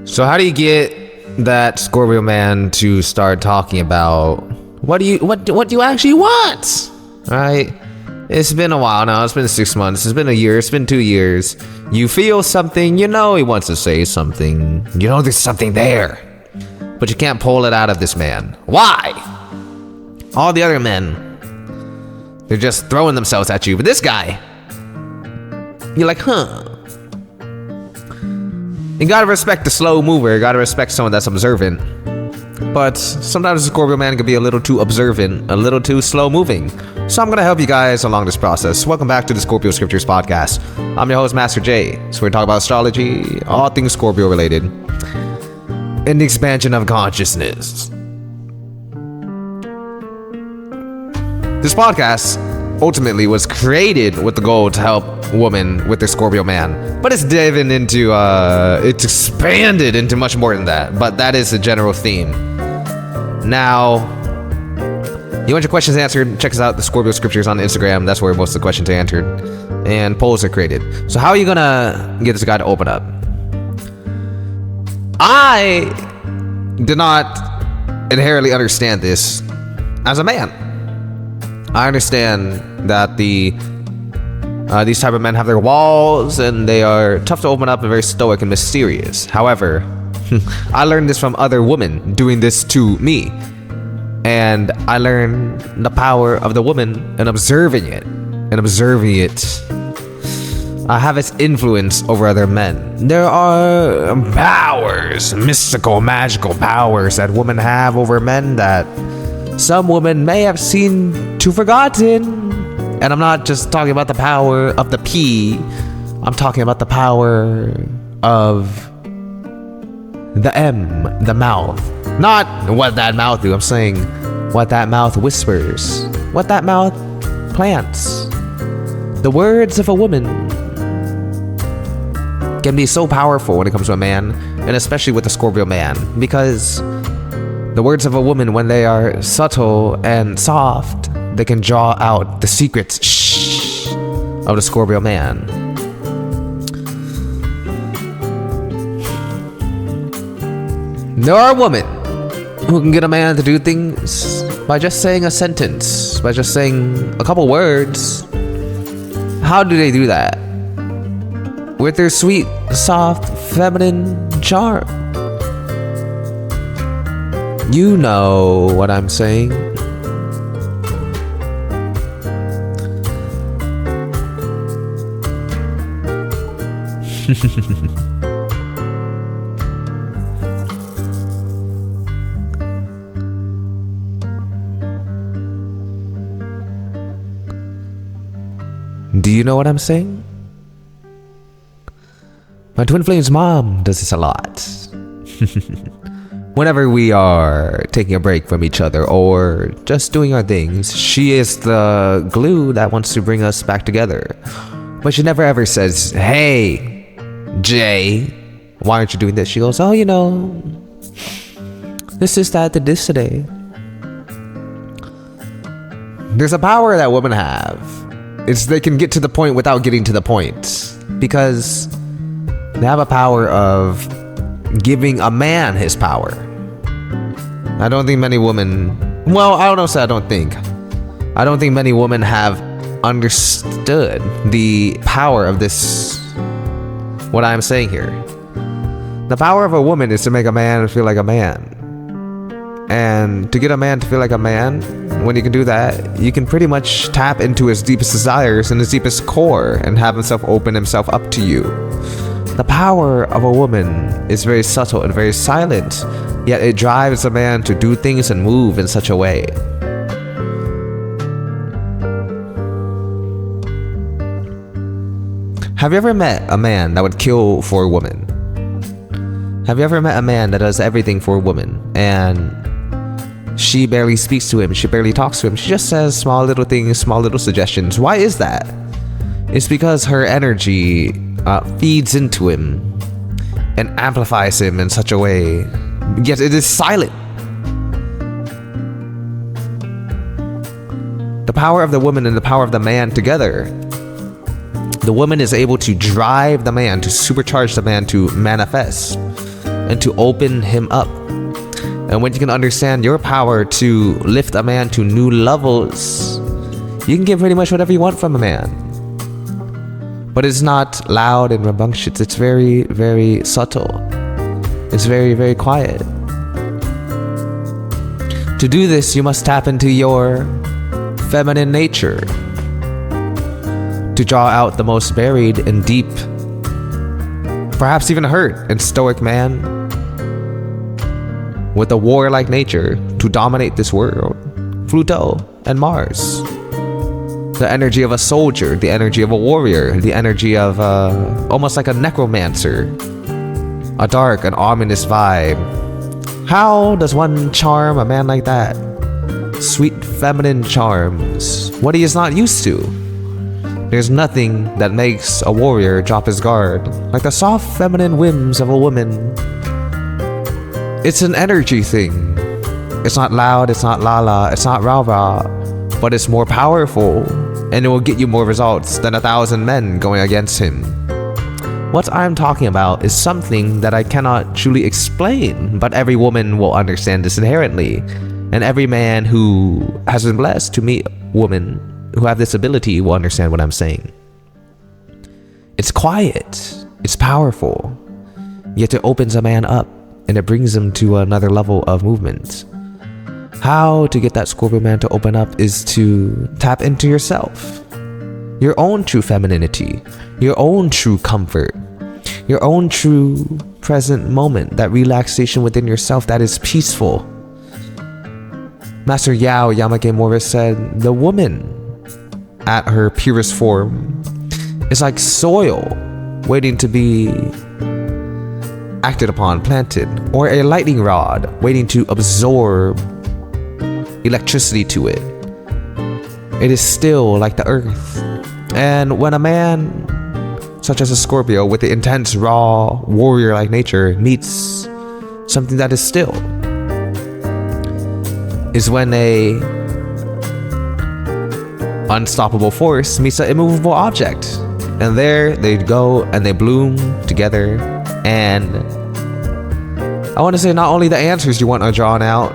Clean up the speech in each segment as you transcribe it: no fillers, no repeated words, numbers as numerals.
So how do you get that Scorpio man to start talking about what do you actually want? Right? It's been a while now. It's been 6 months. It's been a year. It's been 2 years. You feel something. You know he wants to say something. You know there's something there. But you can't pull it out of this man. Why? All the other men, they're just throwing themselves at you. But this guy, you're like, huh. You gotta respect the slow mover. You gotta respect someone that's observant. But sometimes the Scorpio man can be a little too observant, a little too slow moving. So I'm gonna help you guys along this process. Welcome back to the Scorpio Scriptures podcast. I'm your host, Master J. So we're talking about astrology, all things Scorpio related, and the expansion of consciousness. This podcast ultimately was created with the goal to help women with their Scorpio man, but it's diving into it's expanded into much more than that, but that is the general theme. Now you want your questions answered, check us out, the Scorpio Scriptures on Instagram. That's where most of the questions are answered and polls are created. So how are you gonna get this guy to open up? I did not inherently understand this as a man. I understand that these type of men have their walls and they are tough to open up and very stoic and mysterious. However, I learned this from other women doing this to me. And I learned the power of the woman and observing it. I have its influence over other men. There are powers, mystical, magical powers that women have over men that some women may have seen to forgotten. And I'm not just talking about the power of the P. I'm talking about the power of the M, the mouth. Not what that mouth do. I'm saying what that mouth whispers. What that mouth plants. The words of a woman can be so powerful when it comes to a man, and especially with the Scorpio man, because the words of a woman, when they are subtle and soft, they can draw out the secrets of the Scorpio man. There are women who can get a man to do things by just saying a sentence, by just saying a couple words. How do they do that? With their sweet, soft, feminine charm. You know what I'm saying. Do you know what I'm saying? My twin flame's mom does this a lot. Whenever we are taking a break from each other or just doing our things, she is the glue that wants to bring us back together. But she never ever says, "Hey, Jay, why aren't you doing this?" She goes, "Oh, you know, this is that, this today." There's a power that women have. It's they can get to the point without getting to the point, because they have a power of giving a man his power. I don't think many women, well, I don't know, so I don't think many women have understood the power of this, what I'm saying here. The power of a woman is to make a man feel like a man. And to get a man to feel like a man, when you can do that, you can pretty much tap into his deepest desires and his deepest core and have himself open himself up to you. The power of a woman is very subtle and very silent, yet it drives a man to do things and move in such a way. Have you ever met a man that would kill for a woman? Have you ever met a man that does everything for a woman, and she barely speaks to him, she barely talks to him, she just says small little things, small little suggestions? Why is that? It's because her energy feeds into him and amplifies him in such a way, yet it is silent. The power of the woman and the power of the man together, the woman is able to drive the man, to supercharge the man to manifest. and to open him up. And when you can understand your power to lift a man to new levels, you can get pretty much whatever you want from a man. But it's not loud and rambunctious. It's very, very subtle. It's very, very quiet. To do this, you must tap into your feminine nature to draw out the most buried and deep, perhaps even hurt and stoic man with a warlike nature to dominate this world. Pluto and Mars. The energy of a soldier, the energy of a warrior, the energy of almost like a necromancer. A dark and ominous vibe. How does one charm a man like that? Sweet feminine charms. What he is not used to. There's nothing that makes a warrior drop his guard like the soft feminine whims of a woman. It's an energy thing. It's not loud, it's not la-la, it's not rah-rah, but it's more powerful, and it will get you more results than 1,000 men going against him. What I'm talking about is something that I cannot truly explain, but every woman will understand this inherently, and every man who has been blessed to meet women who have this ability will understand what I'm saying. It's quiet, it's powerful, yet it opens a man up, and it brings him to another level of movement. How to get that Scorpio man to open up is to tap into yourself. Your own true femininity, your own true comfort, your own true present moment, that relaxation within yourself that is peaceful. Master Yao Yamake Morris said, the woman at her purest form is like soil waiting to be acted upon, planted, or a lightning rod waiting to absorb electricity to it. It is still like the earth. And when a man such as a Scorpio with the intense, raw, warrior-like nature meets something that is still, is when a unstoppable force meets an immovable object. And there they go and they bloom together. And I want to say, not only the answers you want are drawn out,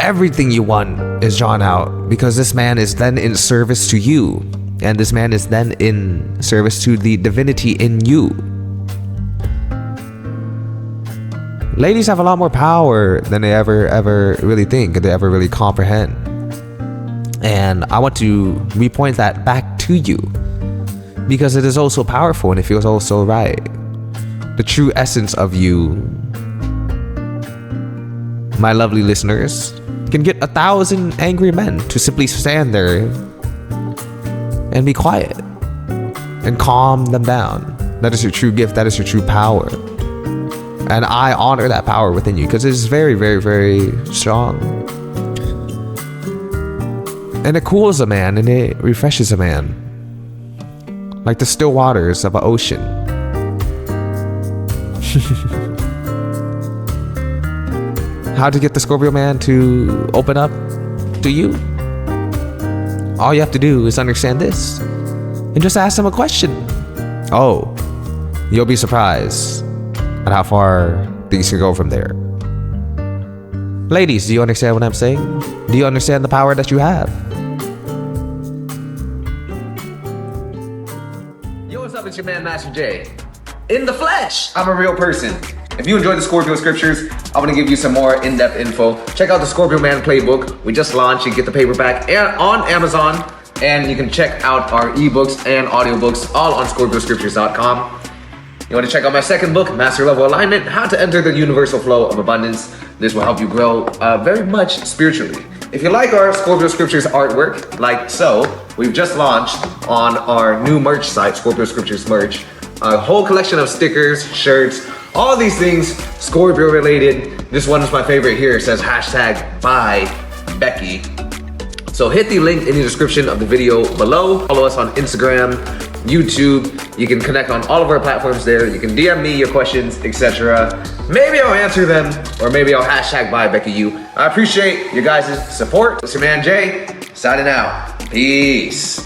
everything you want is drawn out, because this man is then in service to you, and this man is then in service to the divinity in you. Ladies have a lot more power than they ever really think, they ever really comprehend. And I want to repoint that back to you, because it is also powerful and it feels also right. The true essence of you, my lovely listeners, can get 1,000 angry men to simply stand there and be quiet and calm them down. That is your true gift. That is your true power. And I honor that power within you, because it is very, very, very strong. And it cools a man and it refreshes a man, like the still waters of an ocean. How to get the Scorpio man to open up to you? All you have to do is understand this and just ask him a question. Oh, you'll be surprised at how far things can go from there. Ladies, do you understand what I'm saying? Do you understand the power that you have? Yo, what's up? It's your man, Master J. In the flesh, I'm a real person. If you enjoyed the Scorpio scriptures, I'm gonna give you some more in-depth info. Check out the Scorpio Man Playbook. We just launched. You can get the paperback on Amazon, and you can check out our ebooks and audiobooks all on ScorpioScriptures.com. You want to check out my second book, Master Level Alignment, How to Enter the Universal Flow of Abundance. This will help you grow very much spiritually. If you like our Scorpio Scriptures artwork, like so, we've just launched on our new merch site, Scorpio Scriptures merch, a whole collection of stickers, shirts, all these things Scorpio related. This one is my favorite here. It says #by Becky. So hit the link in the description of the video below. Follow us on Instagram, YouTube. You can connect on all of our platforms there. You can DM me your questions, etc. Maybe I'll answer them, or maybe I'll #by Becky you. I appreciate your guys' support. It's your man Jay, signing out. Peace.